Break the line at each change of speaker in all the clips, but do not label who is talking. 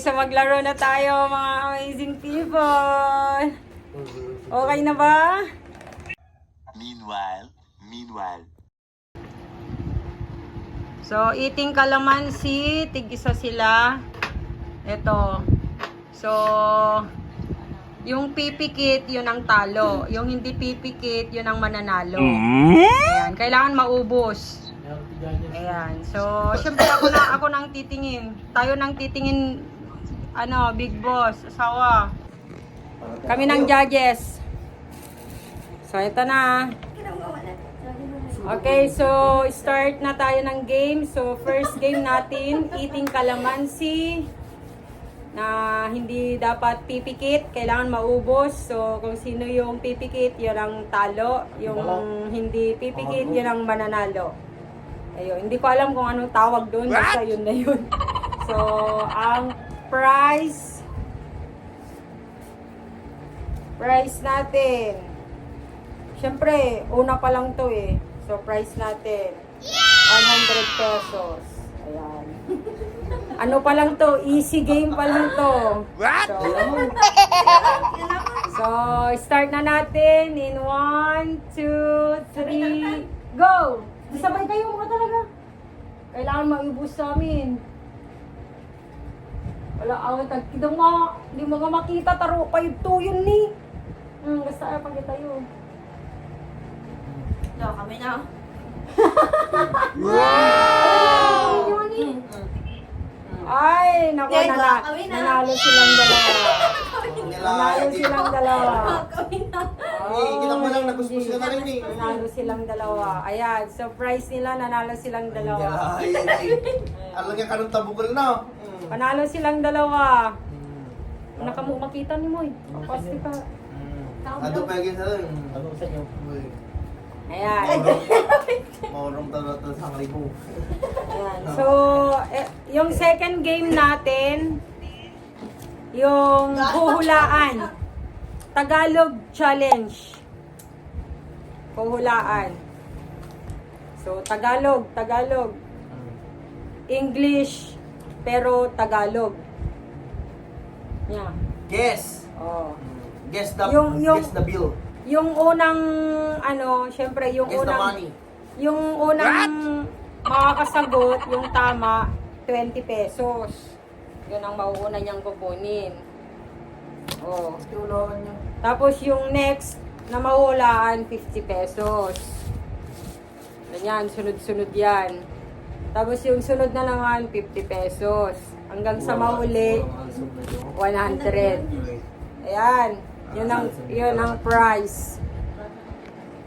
so maglaro na tayo mga amazing people. Okay na ba?
Meanwhile.
So, eating calamansi, tig-isa sila. Ito. So, yung pipikit, yun ang talo. Yung hindi pipikit, yun ang mananalo. Ayan, kailangan maubos. Ayan. So, syempre ako nang titingin. Tayo nang titingin, Big Boss, asawa. Kami ng judges. So, ito na. Okay, so start na tayo ng game. So, first game natin, eating calamansi na hindi dapat pipikit, kailangan maubos. So, kung sino yung pipikit, yun ang talo. Yung hindi pipikit, yun ang mananalo. Ayun, hindi ko alam kung anong tawag doon, basta yun na yun. So, ang prize natin, syempre, una pa lang to eh. So, price natin, 100 pesos. Ayan. Ano pa lang to? Easy game pa lang to. So, start na natin in 1, 2, 3, go! Sabay kayo mga talaga. Kailangan maibus sa amin. Wala awat. Hindi mo nga makita. Taro pa yung tuyon ni. Basta ay pagkita yun.
No, kami na.
Wow! Ay, naku, nanalo silang dalawa. Nanalo silang dalawa.
Kita mo lang, naguskus ka na rin eh.
Nanalo silang dalawa. Ayan, surprise nila, nanalo silang dalawa.
Alam niya ka ng tabukol na.
Panalo silang dalawa. Makita ni Moy. Pasti ka.
Ano pa yung sa rin?
Ano sa inyo?
Ayan.
Maurong talaga sa libo.
Ayan. So, yung second game natin, yung huhulaan. Tagalog challenge. Huhulaan. So, Tagalog. English, pero Tagalog. Yeah.
Guess.
Oh.
Guess the bill.
Yung unang, syempre, yung
Guess the
unang,
money.
yung unang makakasagot, yung tama, 20 pesos. Yun ang mauuna niyang kukunin. Oh. Tapos yung next na mahulaan, 50 pesos. Ganyan, sunod-sunod yan. Tapos yung sunod na naman, 50 pesos. Hanggang sa mahuli, 100. Ayan. Yun ang prize.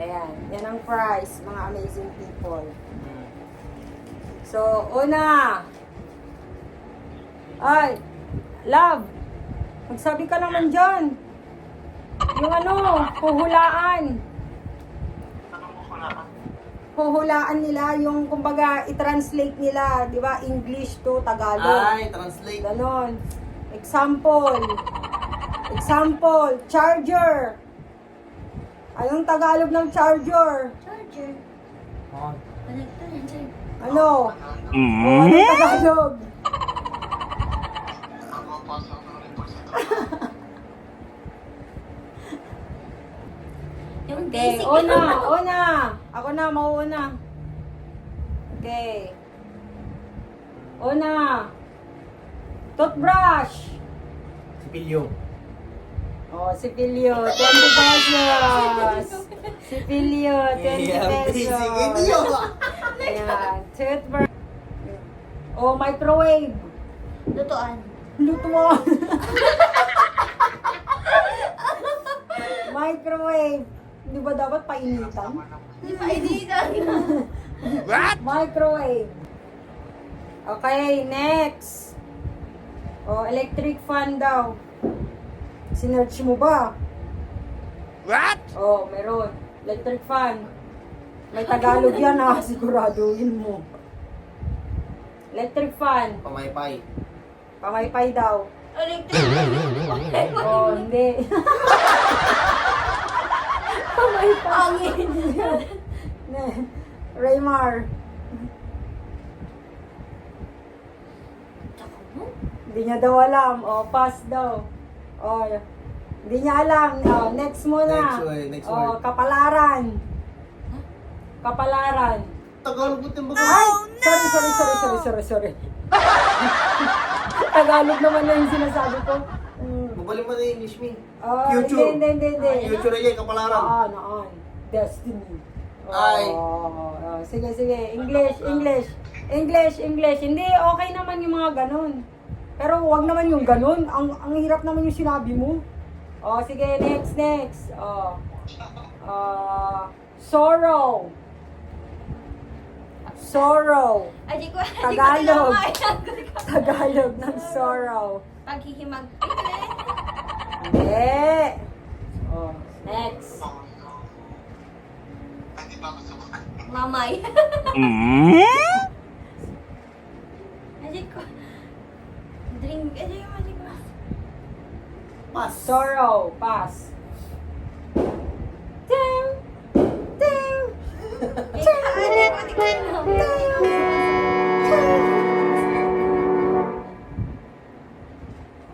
Ayan. Yan ang prize, mga amazing people. So, una. Ay, love. Magsabi ka naman dyan. Yung huhulaan. Huhulaan nila, yung kumbaga i-translate nila, di ba? English to Tagalog.
Ay, translate.
Ganon. Example, charger. Anong Tagalog ng charger?
Charger. Connector yan, sir.
Ano? Anong Tagalog?
Yung
Okay,
basic.
una. Ako na, mauuna. Okay. Una. Toothbrush.
Sipilyo.
Oh, sipilyo, 20 pesos. Sipilyo, 20 pesos. Ayan, toothbrush. Oh, microwave.
Lutuan.
Lutuan. Microwave. Hindi ba dapat painitan?
Hindi pa editan.
Microwave. Okay, next. Oh, electric fan daw. Sinerch mo ba?
What?
Oh, meron. Electric fan. May Tagalog yan ha, siguraduhin mo. Electric fan.
Pamaypay.
Pamaypay daw.
Electric.
Oh, hindi. Pamaypay.
Angin.
Raymar.
Tsaka mo?
Hindi Hindi niya daw alam. O, pass daw. O, hindi niya alam. O, next muna.
Next
O,
word.
kapalaran. Kapalaran.
Tagalog mo din ba?
Ay! Sorry. Tagalog naman na yung sinasabi ko.
Mabaling mo na yung English me.
Oh,
Future.
Hindi.
Future ay kapalaran.
Noon. Destiny.
Ay.
Sige. English. Hindi, okay naman yung mga ganun. Pero wag naman yung ganun. Ang hirap naman yung sinabi mo. Oh, sige, next. Sorrow.
Ay, di ko
Tagalog.
tinamay.
Tagalog ng sorrow.
Paghihimag.
Hindi. Oh, next.
Mamay. Ay, ko. Drink. Ay, ko.
Pass.
Sorrow. Pass. Ting.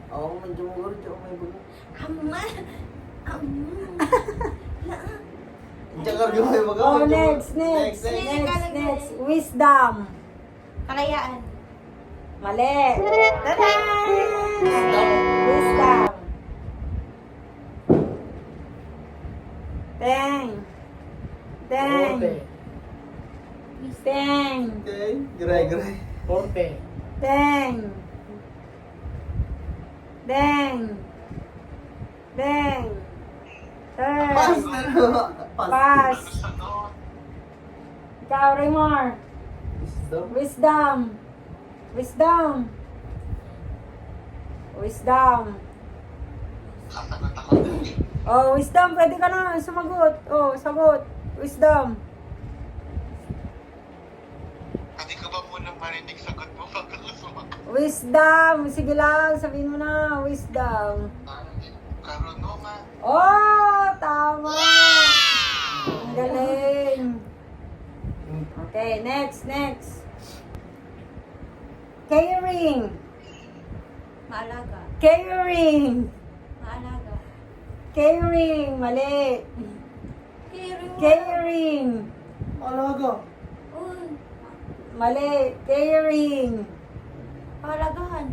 Ako medyo magalit ako may bulo.
Amma.
Diyan ka rin may
Oh,
magalit.
next. Wisdom.
Kalayaan.
Mali. Wisdom. Teng.
Forte.
Okay. Gray.
Forte.
Teng.
Pass.
Pass. Ikaw, Raymar. Wisdom. Oh, wisdom. Pwede ka na sumagot. Oh, sagot. Wisdom.
Pwede ka ba munang marinig sagot mo pag ako sumagot?
Wisdom. Sige lang, sabihin mo na. Wisdom.
Karunungan.
Oh, tama. Ang galing. Okay, next. Caring.
Maalaga.
Caring. Mali.
Caring.
Caring.
Alaga.
Uy.
Mali. Caring.
Palagahan.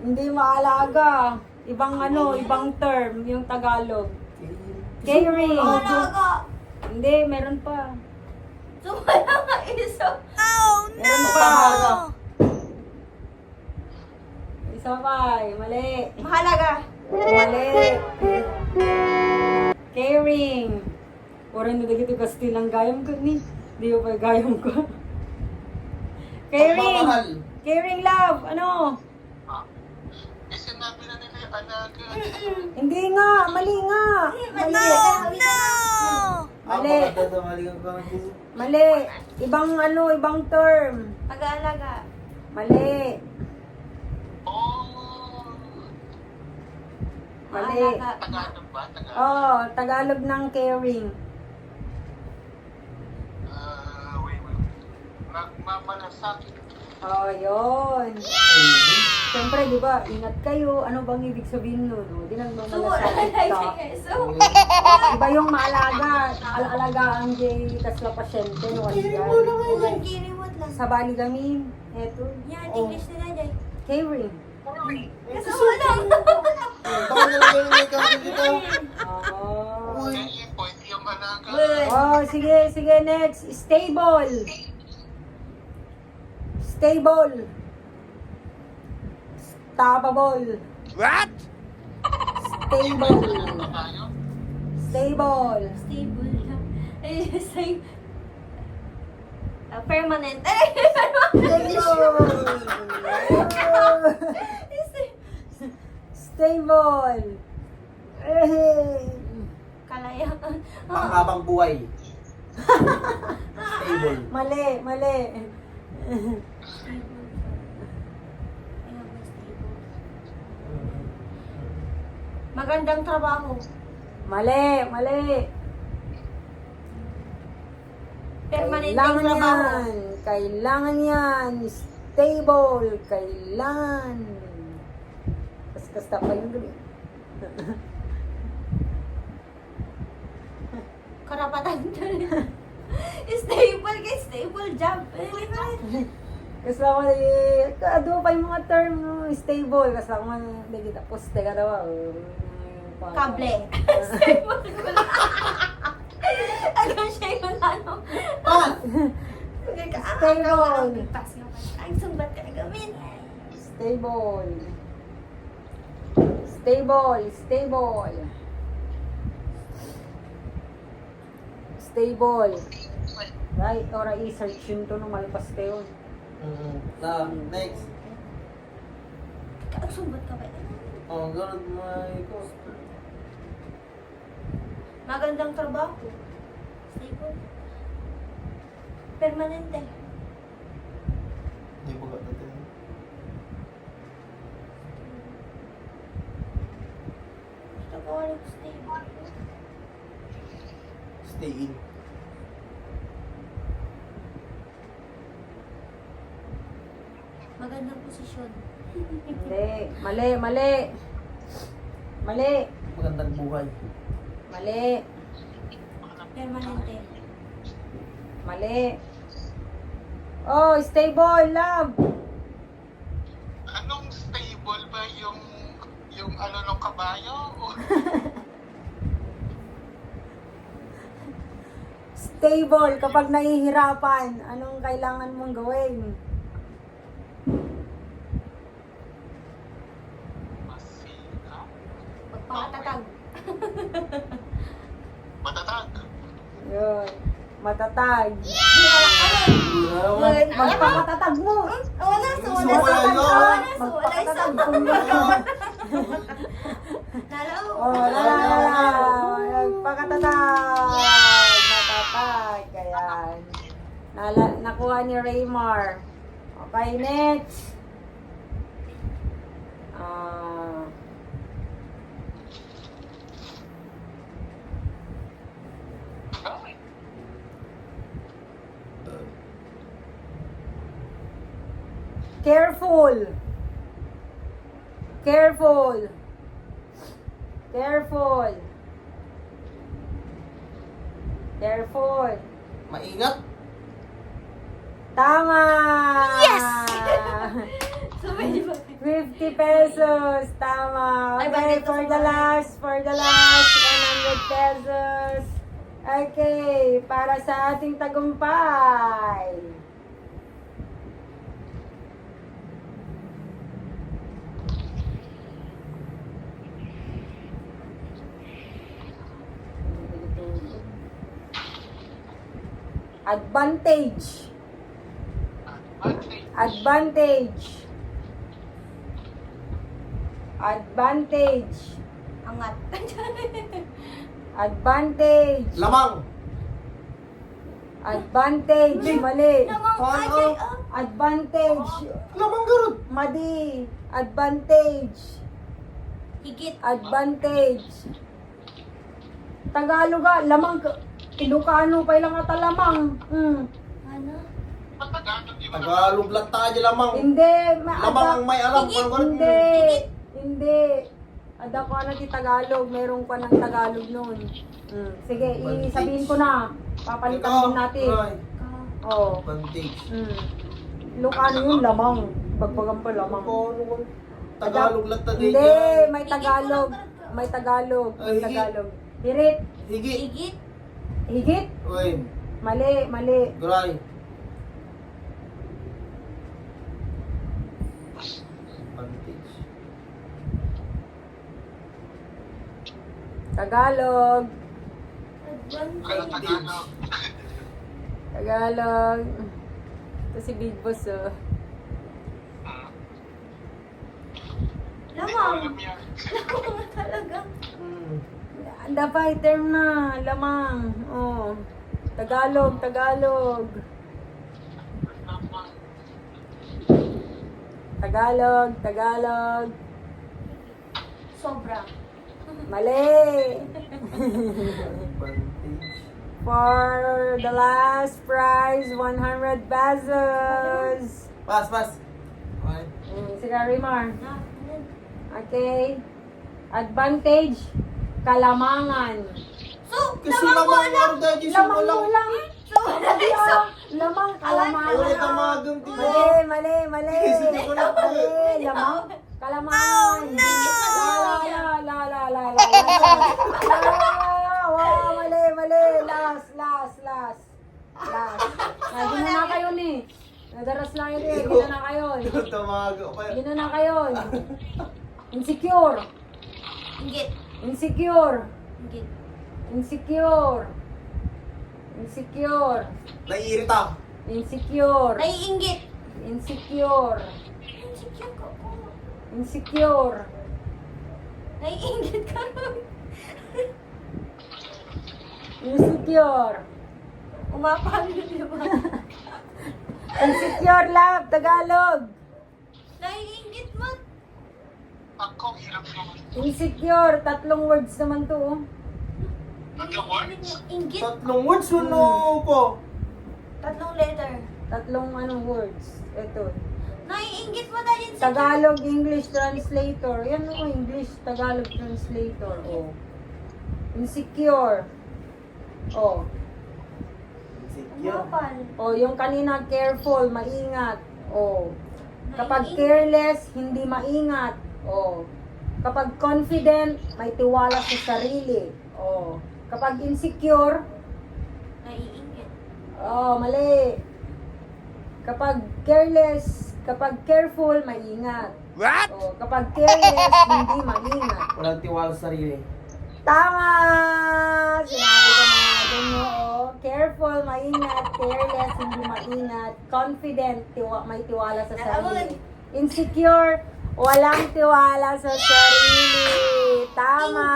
Hindi maalaga. Ibang term, yung Tagalog. Caring.
Maalaga.
Hindi, meron pa.
Sumala nga isa.
Meron pa. Isa pa. Mali.
Mahalaga.
Mali. Caring. Orang na dagito kastil ang gayam ko ni. Di ko pa gayam ko. Caring.
Pagmamahal.
Caring love. Ano?
Sinabi na nila yung alaga.
Hindi nga. Mali nga. Mali. Mali. Mali. Ibang term.
Pag-aalaga.
Mali.
Oh!
Mali.
Tagalog ba? Tagalog?
Oh, Tagalog ng caring.
Wait. Nagmamalasakit.
Oh, yun. Siyempre, di ba, ingat kayo. Ano bang ibig sabihin nun? O, di nagmamalasakit ka. Iba yung maalaga. Alagaan jay tas la pasyente. No,
Ulan, kiriwat lang.
sa baligamin. Eto.
Yan, English nila dyan.
Caring.
Kasi walang.
Bakit na lang may kapit dito?
Oh.
Kaya pwede yung alaga.
Oh, sige, next. Stable. Stoppable.
What?
Stable.
Tayo?
Stable.
Stable lang. Ay, say, permanent.
Stable.
Kalayaan.
Panghabang buhay. Stable.
Mali.
Magandang trabaho.
Mali.
Permanent ang trabaho.
Kailangan yan. stable. Kailan? Kas-kasta pa yung gabi.
Karapatan ko rin. Stable kay stable job.
Kasama kado pa yung mga term no, stable. Kasama hindi kita poste ka daw.
Kable. Stable ko lang. Agam siya yung ano.
Stable.
Ang sumbat ka na gawin.
Stable. Stable. Stable. Stable. Right, ora i-search yun to nung malpas kayo.
Next.
Ang sumbat ka ba?
Oh, God, my coaster.
Magandang trabaho. Stable. Permanente.
Hindi po ka natin.
Gusto ko ulit stable.
Stay in.
Magandang posisyon.
Hindi. Mali, mali. Mali.
Magandang buhay.
Mali.
Permanente.
Mali. Oh, stable, love.
Anong stable ba yung ano ng kabayo?
Stable kapag nahihirapan, anong kailangan mong gawin?
Masika?
Pagpakatatag.
Matatag?
Yun. Matatag.
Good.
Magpakatatag mo.
Wala,
Wala
wala.
yun.
Wala,
Magpakatatag
wala.
kung gano'n.
Nalaw.
Oh, magpakatatag. Matatag. Ayan. Nakuha ni Raymar. Okay, next. Careful. Careful. Careful. Careful.
Maingat.
Tama!
Yes! So, medyo ba?
50 pesos. Tama.
Ay,
Okay,
bakit ito
for
sa
the
mga-
last, 100 pesos. Okay, para sa ating tagumpay. Advantage. Advantage. Advantage.
Angat.
Advantage.
Lamang.
Advantage. Mali.
Namang
Paano?
ajay.
Advantage.
Lamang garot.
Madi. Advantage.
Higit.
Advantage. Tagalog lamang. Ilocano pa ilang ata lamang.
Ano?
Matagalog di ba?
Tagalog lang tayo lamang.
Hindi.
Lamang ang may alam.
Higit.
Parang garot.
Hindi. Hindi. Ada ko na ti Tagalog. Meron pa ng Tagalog noon. Sige, isabihin ko na. Papalitan
Ikaw,
din natin.
Roy.
Oh.
Advantage.
Ilocano yun, lamang. Bagbagan pa lamang.
Paano kung Tagalog lang tayo.
Hindi, may Tagalog. May Tagalog. May
Ay, higit.
Tagalog. Hirit.
Higit.
Higit.
Higit.
Uy.
Mali, mali.
Gray. Advantage.
Tagalog.
Ano
Advantage.
Tagalog?
Tagalog. Ito si Big Boss, oh.
Hindi ko
Lamang.
alam yan.
Lamang talaga.
Dapat term na. Lamang. Oh. Tagalog, Tagalog.
Lamang.
Tagalog.
Tagalog, Tagalog.
Sobra.
Mali.
Advantage.
For the last prize, 100 pesos.
Pas, pas.
Si Garimar.
Na,
Okay. Advantage, kalamangan.
So,
Kasi
lamang mo
lamang
lang.
mo dahil
Lamang
walang...
mo lang.
So,
Hindi ah. Lamang, kalamangan.
Wala tamagang tiyo.
Mali.
Kasi di ko lang po.
Mali, lamang, kalamangan. La. Wow, mali. Last. Gina na kayo ni. Nadaras lang yun eh. Gina na kayo.
Tamago pa.
Gina na kayo. Insecure.
Inggit.
Insecure.
Inggit.
Insecure. Insecure.
Naiirita.
Insecure.
Naiinggit.
Insecure.
Insecure ka po.
Insecure.
Naiinggit ka rin.
Insecure.
Umapang yun, di ba?
Insecure, love. Tagalog.
Naiinggit mo.
Ako, hirap naman.
Insecure. 3 words naman to. Oh.
Tatlong words?
Inggit.
3 words no po.
3 letter.
3 words. Ito.
Naiinggit mo dahil insecure.
Tagalog, English translator. Yan o, English, Tagalog translator. Oh. Insecure. Oh.
Umapal.
Oh, yung kanina careful, maingat. Oh. Kapag
Naiinggit.
careless, hindi maingat. Oh. Kapag confident, may tiwala sa sarili. Oh. Kapag insecure,
Naiinggit.
oh, mali. Kapag careless, kapag careful, maingat. What? Oh, kapag careless, hindi maingat.
Walang tiwala sa sarili.
Tama! Sinabi ko na doon mo, oh. Careful, maingat. Careless, hindi maingat. Confident, may tiwala sa sarili. Insecure, walang tiwala sa sarili. Tama!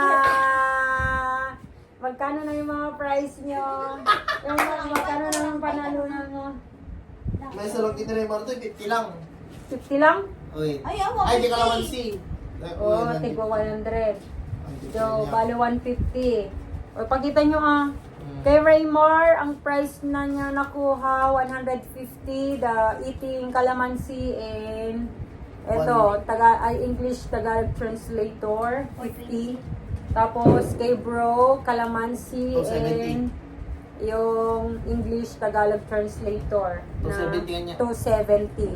Magkano na yung mga price nyo? Yung magkano na yung panalunan mo?
May salong kita na yung Marto, 50 lang.
50 lang?
Uy.
Ay, ako.
Ay, di ka naman si.
Oo, tigwa 100. So, bali 150. O, pakita nyo ah. Kay Raymar, ang price na niya nakuha, 150. The eating calamansi and ito, English Tagalog translator, 50. Tapos kay bro, calamansi
270.
and yung English Tagalog translator na
270 niya.
270.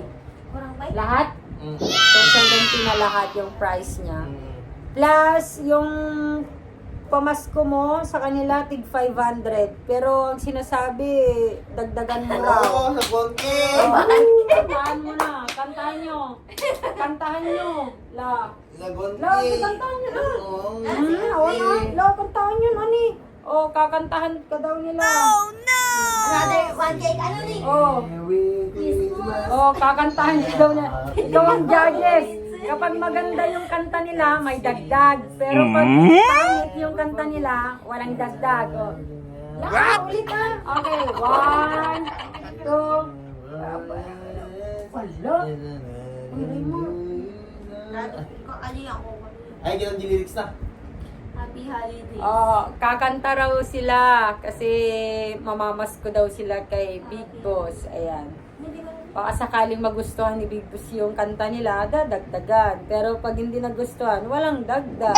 Kurang ba?
Lahat?
Mm.
270 na lahat yung price niya. Plus, yung pamasko mo sa kanila, tig 500. Pero ang sinasabi, dagdagan mo raw.
Oo, nagwangke.
Kantahan mo na. Kantahan nyo. Kantahan nyo. La.
Nagwangke.
Kantahan nyo na.
Oo.
Oo na. La, kantahan nyo, nani. O, kakantahan ka daw nila.
Another one cake. Ano rin?
Oh.
Merry Christmas.
Oh, kakantahan nyo daw na. Ikaw ang judges. Kapag maganda yung kanta nila, may dagdag. Pero pag pangit yung kanta nila, walang dagdag. Oh. Ulit ha. Okay, 1, 2. Wala.
Kakali ako.
Ay, ganun yung lyrics na.
Happy holidays.
Oh, kakanta raw sila kasi mamamas ko daw sila kay Big Boss. Ayan.
Hindi ko
Baka sakaling magustuhan ni Big Boss yung kanta nila, dadagdagan. Pero pag hindi nagustuhan, walang dagdag.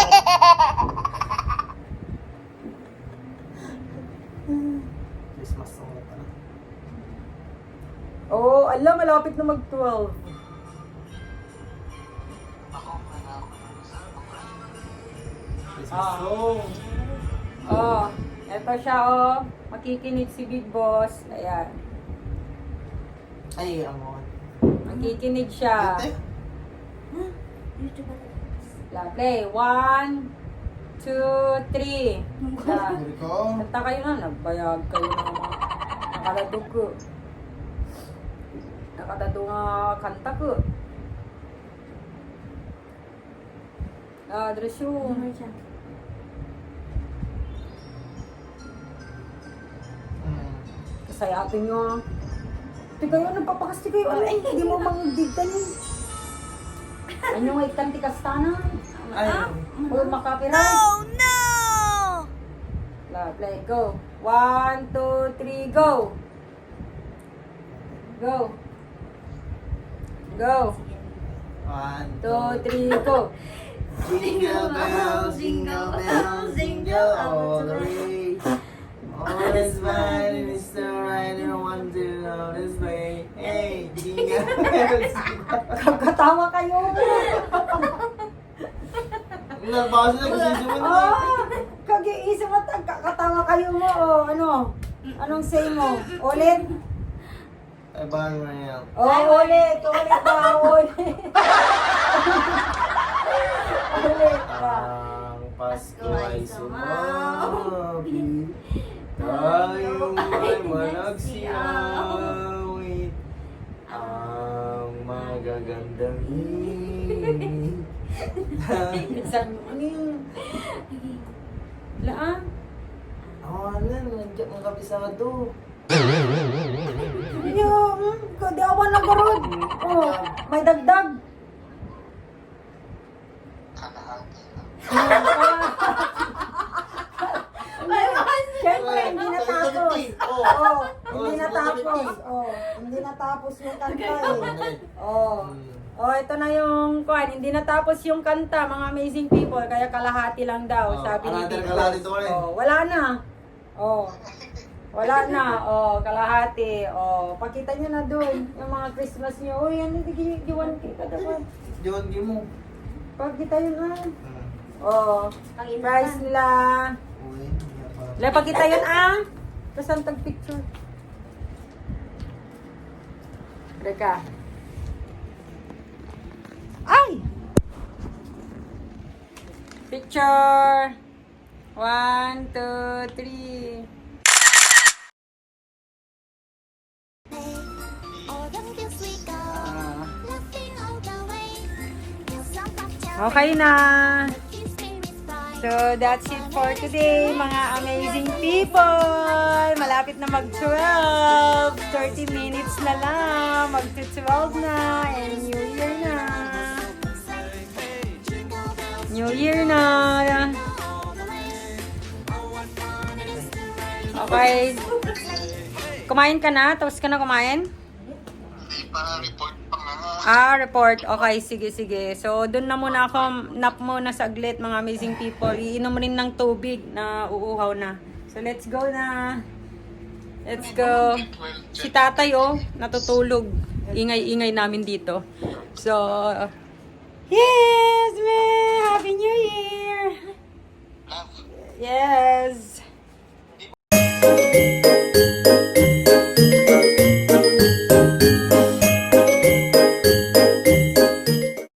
Christmas song na pala.
Oh, alam, malapit na mag-12.
Christmas song.
Oh, eto siya oh. Makikinig si Big Boss. Ayan.
Ay, amon.
Makikinig siya.
Ate?
YouTube ba?
Play. 1, 2, 3.
Sabi ko.
Kanta kayo na. Nagbayag kayo na mga nakaladog ko. Nakaladog nga kanta ko. Dress yun. Kasayatin nyo. Ito kayo, nagpapakasti kayo. Ay, hindi mo mangdigdan yun. Ano nga ikanti kastana?
Ay.
O makapira? No, no! Play, go. 1, 2, 3, go! Go! Go!
1,
2, 3, go!
Jingle bells, jingle bells, jingle all the way. All is right and it's the right and one to know this way. Hey, jingle bells.
Katawa kayo!
Nabasa na kasi mo na eh.
Kag-iisip mo, katawa kayo mo, ano? Anong say mo? Ulit?
Ay, bahan mo na yan.
Ulit ba? Ulit ba?
Ang Pasko ay sumabi, tayo ay managsiawit, ang magagandang himig.
Ano yun? Laan?
Awanan, nandiyan ang kabisado.
Yung, kadiawan na garod. Oh, may dagdag. Siyempre, hindi natapos. Oo, hindi natapos. Oo, hindi natapos yung kanta eh. Oo. Oh, ito na yung kuan, hindi natapos yung kanta, mga amazing people, kaya kalahati lang daw,
Oh,
sabi ni
another
Tito.
kalahati to rin.
Oh, wala na. Oh. Wala na. Oh, kalahati. Oh, pakita niyo na doon yung mga Christmas niyo. Oh, yan hindi giwan kita daw.
Diyon, di mo.
Pakita yun na. Oh, price nila.
Uy,
La pakita yun ah. Tapos ang tag-picture. Reka. Ay! Picture! 1, 2, 3. Okay na. So, that's it for today, mga amazing people. Malapit na mag-12. 30 minutes na lang. Mag-12 na. And New Year na. New Year na. Okay. Kumain ka na? Tapos ka na kumain?
Hindi pa, report pa nga.
Report. Okay, sige. So, doon na muna ako, nap muna saglit, mga amazing people. Iinom rin ng tubig na uuhaw na. So, let's go na. Let's go. Si tatay, natutulog. Ingay-ingay namin dito. So, yes, man!